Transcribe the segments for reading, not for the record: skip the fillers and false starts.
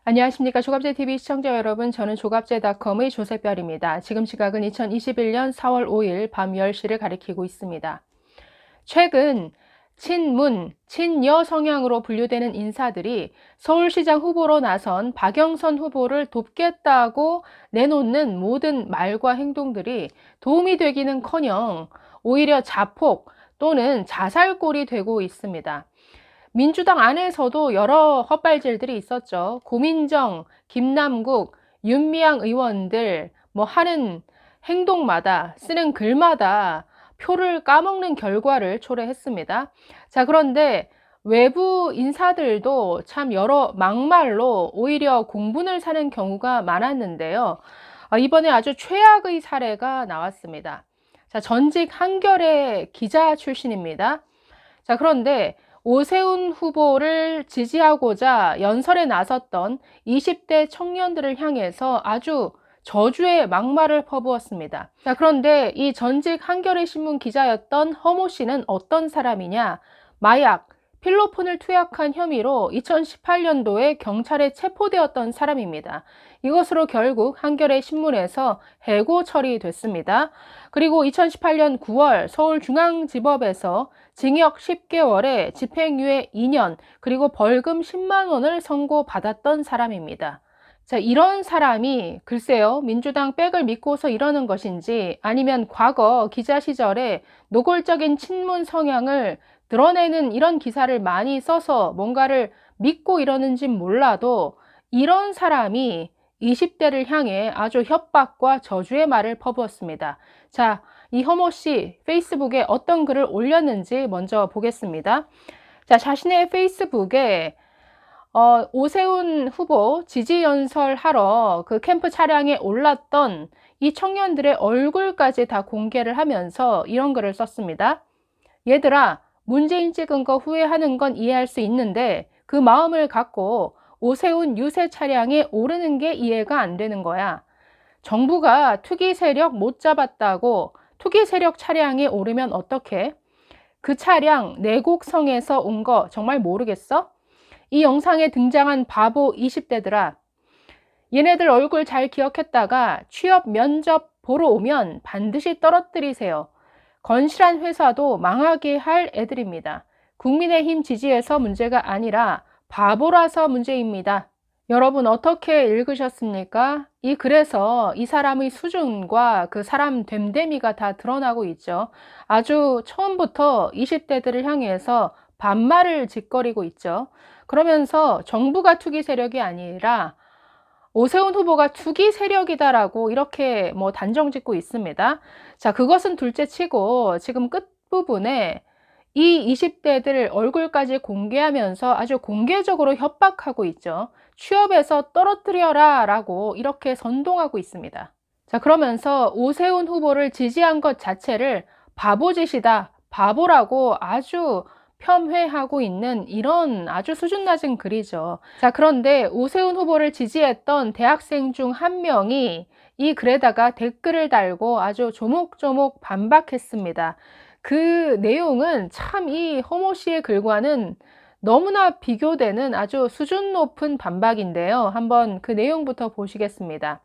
안녕하십니까. 조갑제TV 시청자 여러분, 저는 조갑제닷컴의 조세별입니다. 지금 시각은 2021년 4월 5일 밤 10시를 가리키고 있습니다. 최근 친문, 친여 성향으로 분류되는 인사들이 서울시장 후보로 나선 박영선 후보를 돕겠다고 내놓는 모든 말과 행동들이 도움이 되기는커녕 오히려 자폭 또는 자살골이 되고 있습니다. 민주당 안에서도 여러 헛발질들이 있었죠. 고민정, 김남국, 윤미향 의원들 하는 행동마다 쓰는 글마다 표를 까먹는 결과를 초래했습니다. 자, 그런데 외부 인사들도 참 여러 막말로 오히려 공분을 사는 경우가 많았는데요. 이번에 아주 최악의 사례가 나왔습니다. 자, 전직 한겨레 기자 출신입니다. 자, 그런데 오세훈 후보를 지지하고자 연설에 나섰던 20대 청년들을 향해서 아주 저주의 막말을 퍼부었습니다. 자, 그런데 이 전직 한겨레 신문 기자였던 허모 씨는 어떤 사람이냐? 마약, 필로폰을 투약한 혐의로 2018년도에 경찰에 체포되었던 사람입니다. 이것으로 결국 한겨레 신문에서 해고 처리됐습니다. 그리고 2018년 9월 서울중앙지법에서 징역 10개월에 집행유예 2년 그리고 벌금 10만 원을 선고받았던 사람입니다. 자, 이런 사람이 글쎄요, 민주당 백을 믿고서 이러는 것인지 아니면 과거 기자 시절에 노골적인 친문 성향을 드러내는 이런 기사를 많이 써서 뭔가를 믿고 이러는지 몰라도 이런 사람이 20대를 향해 아주 협박과 저주의 말을 퍼부었습니다. 자, 이 허모 씨 페이스북에 어떤 글을 올렸는지 먼저 보겠습니다. 자, 자신의 페이스북에 오세훈 후보 지지 연설하러 그 캠프 차량에 올랐던 이 청년들의 얼굴까지 다 공개를 하면서 이런 글을 썼습니다. 얘들아, 문재인 찍은 거 후회하는 건 이해할 수 있는데 그 마음을 갖고 오세훈 유세 차량에 오르는 게 이해가 안 되는 거야. 정부가 투기 세력 못 잡았다고 투기 세력 차량에 오르면 어떡해? 그 차량 내곡성에서 온 거 정말 모르겠어? 이 영상에 등장한 바보 20대들아, 얘네들 얼굴 잘 기억했다가 취업 면접 보러 오면 반드시 떨어뜨리세요. 건실한 회사도 망하게 할 애들입니다. 국민의힘 지지에서 문제가 아니라 바보라서 문제입니다. 여러분 어떻게 읽으셨습니까? 이 글에서 이 사람의 수준과 그 사람 됨됨이가 다 드러나고 있죠. 아주 처음부터 20대들을 향해서 반말을 짓거리고 있죠. 그러면서 정부가 투기 세력이 아니라 오세훈 후보가 투기 세력이다라고 이렇게 단정 짓고 있습니다. 자, 그것은 둘째 치고 지금 끝부분에 이 20대들 얼굴까지 공개하면서 아주 공개적으로 협박하고 있죠. 취업에서 떨어뜨려라 라고 이렇게 선동하고 있습니다. 자, 그러면서 오세훈 후보를 지지한 것 자체를 바보짓이다, 바보라고 아주 폄훼하고 있는 이런 아주 수준 낮은 글이죠. 자, 그런데 오세훈 후보를 지지했던 대학생 중 한 명이 이 글에다가 댓글을 달고 아주 조목조목 반박했습니다. 그 내용은 참 이 허모 씨의 글과는 너무나 비교되는 아주 수준 높은 반박인데요. 한번 그 내용부터 보시겠습니다.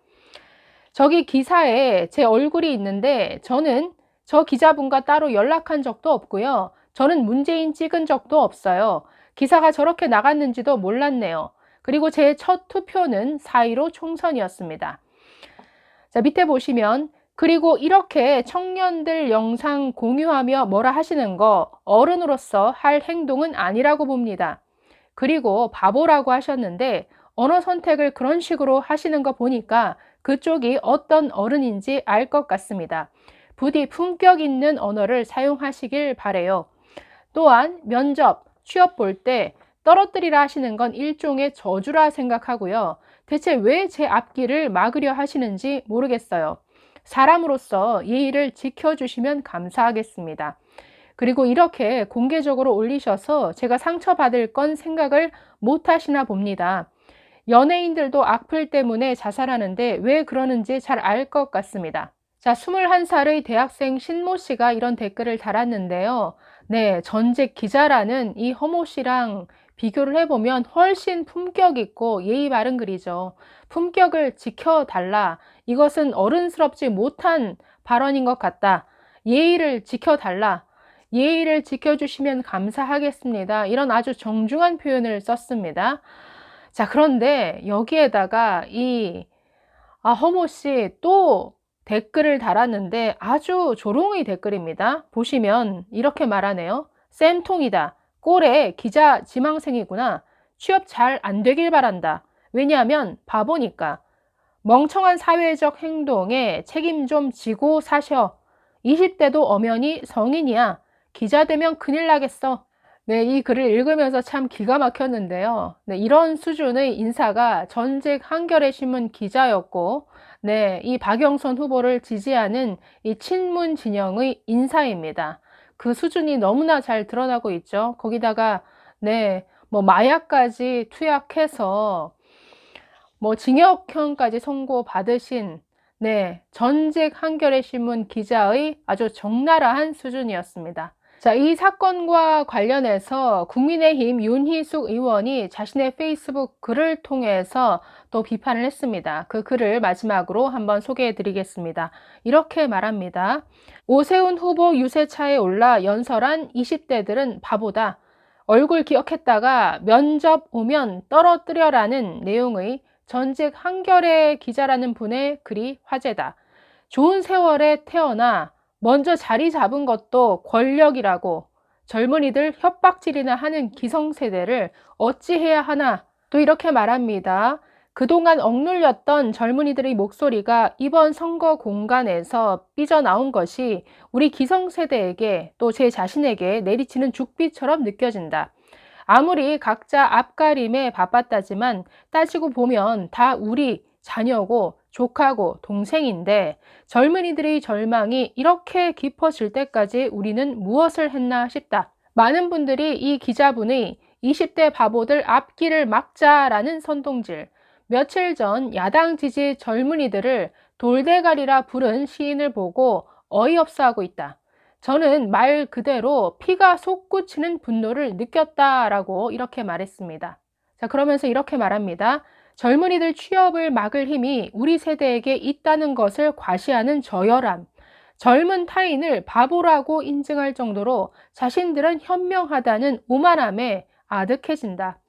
저기 기사에 제 얼굴이 있는데 저는 저 기자분과 따로 연락한 적도 없고요. 저는 문재인 찍은 적도 없어요. 기사가 저렇게 나갔는지도 몰랐네요. 그리고 제 첫 투표는 4.15 총선이었습니다. 자, 밑에 보시면 그리고 이렇게 청년들 영상 공유하며 뭐라 하시는 거 어른으로서 할 행동은 아니라고 봅니다. 그리고 바보라고 하셨는데 언어 선택을 그런 식으로 하시는 거 보니까 그쪽이 어떤 어른인지 알 것 같습니다. 부디 품격 있는 언어를 사용하시길 바래요. 또한 면접, 취업 볼 때 떨어뜨리라 하시는 건 일종의 저주라 생각하고요. 대체 왜 제 앞길을 막으려 하시는지 모르겠어요. 사람으로서 예의를 지켜주시면 감사하겠습니다. 그리고 이렇게 공개적으로 올리셔서 제가 상처받을 건 생각을 못 하시나 봅니다. 연예인들도 악플 때문에 자살하는데 왜 그러는지 잘 알 것 같습니다. 자, 21살의 대학생 신모 씨가 이런 댓글을 달았는데요. 네, 전직 기자라는 이 허모 씨랑 비교를 해보면 훨씬 품격 있고 예의 바른 글이죠. 품격을 지켜달라. 이것은 어른스럽지 못한 발언인 것 같다. 예의를 지켜달라. 예의를 지켜주시면 감사하겠습니다. 이런 아주 정중한 표현을 썼습니다. 자, 그런데 여기에다가 허모 씨 또 댓글을 달았는데 아주 조롱의 댓글입니다. 보시면 이렇게 말하네요. 쌤통이다. 꼴에 기자 지망생이구나. 취업 잘 안 되길 바란다. 왜냐하면 바보니까. 멍청한 사회적 행동에 책임 좀 지고 사셔. 20대도 엄연히 성인이야. 기자 되면 큰일 나겠어. 네, 이 글을 읽으면서 참 기가 막혔는데요. 네, 이런 수준의 인사가 전직 한겨레 신문 기자였고, 네, 이 박영선 후보를 지지하는 이 친문 진영의 인사입니다. 그 수준이 너무나 잘 드러나고 있죠. 거기다가, 네, 마약까지 투약해서, 징역형까지 선고받으신, 네, 전직 한겨레 신문 기자의 아주 적나라한 수준이었습니다. 자, 이 사건과 관련해서 국민의힘 윤희숙 의원이 자신의 페이스북 글을 통해서 또 비판을 했습니다. 그 글을 마지막으로 한번 소개해 드리겠습니다. 이렇게 말합니다. 오세훈 후보 유세차에 올라 연설한 20대들은 바보다. 얼굴 기억했다가 면접 오면 떨어뜨려라는 내용의 전직 한겨레 기자라는 분의 글이 화제다. 좋은 세월에 태어나 먼저 자리 잡은 것도 권력이라고 젊은이들 협박질이나 하는 기성세대를 어찌해야 하나 또 이렇게 말합니다. 그동안 억눌렸던 젊은이들의 목소리가 이번 선거 공간에서 삐져나온 것이 우리 기성세대에게 또 제 자신에게 내리치는 죽비처럼 느껴진다. 아무리 각자 앞가림에 바빴다지만 따지고 보면 다 우리 자녀고 조카고 동생인데 젊은이들의 절망이 이렇게 깊어질 때까지 우리는 무엇을 했나 싶다. 많은 분들이 이 기자분의 20대 바보들 앞길을 막자라는 선동질, 며칠 전 야당 지지 젊은이들을 돌대가리라 부른 시인을 보고 어이없어 하고 있다. 저는 말 그대로 피가 솟구치는 분노를 느꼈다라고 이렇게 말했습니다. 자, 그러면서 이렇게 말합니다. 젊은이들 취업을 막을 힘이 우리 세대에게 있다는 것을 과시하는 저열함. 젊은 타인을 바보라고 인증할 정도로 자신들은 현명하다는 오만함에 아득해진다.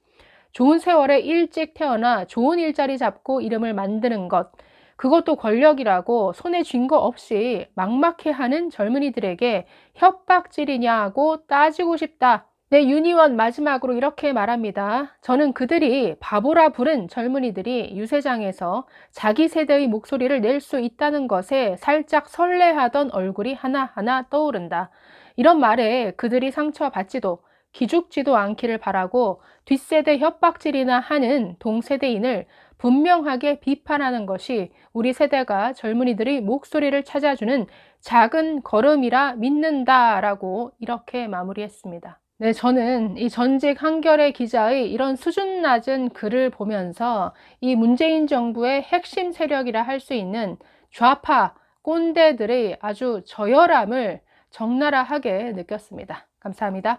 좋은 세월에 일찍 태어나 좋은 일자리 잡고 이름을 만드는 것. 그것도 권력이라고 손에 쥔 거 없이 막막해하는 젊은이들에게 협박질이냐고 따지고 싶다. 네, 윤 의원 마지막으로 이렇게 말합니다. 저는 그들이 바보라 부른 젊은이들이 유세장에서 자기 세대의 목소리를 낼 수 있다는 것에 살짝 설레하던 얼굴이 하나하나 떠오른다. 이런 말에 그들이 상처받지도 기죽지도 않기를 바라고 뒷세대 협박질이나 하는 동세대인을 분명하게 비판하는 것이 우리 세대가 젊은이들의 목소리를 찾아주는 작은 걸음이라 믿는다라고 이렇게 마무리했습니다. 네, 저는 이 전직 한겨레 기자의 이런 수준 낮은 글을 보면서 이 문재인 정부의 핵심 세력이라 할 수 있는 좌파 꼰대들의 아주 저열함을 적나라하게 느꼈습니다. 감사합니다.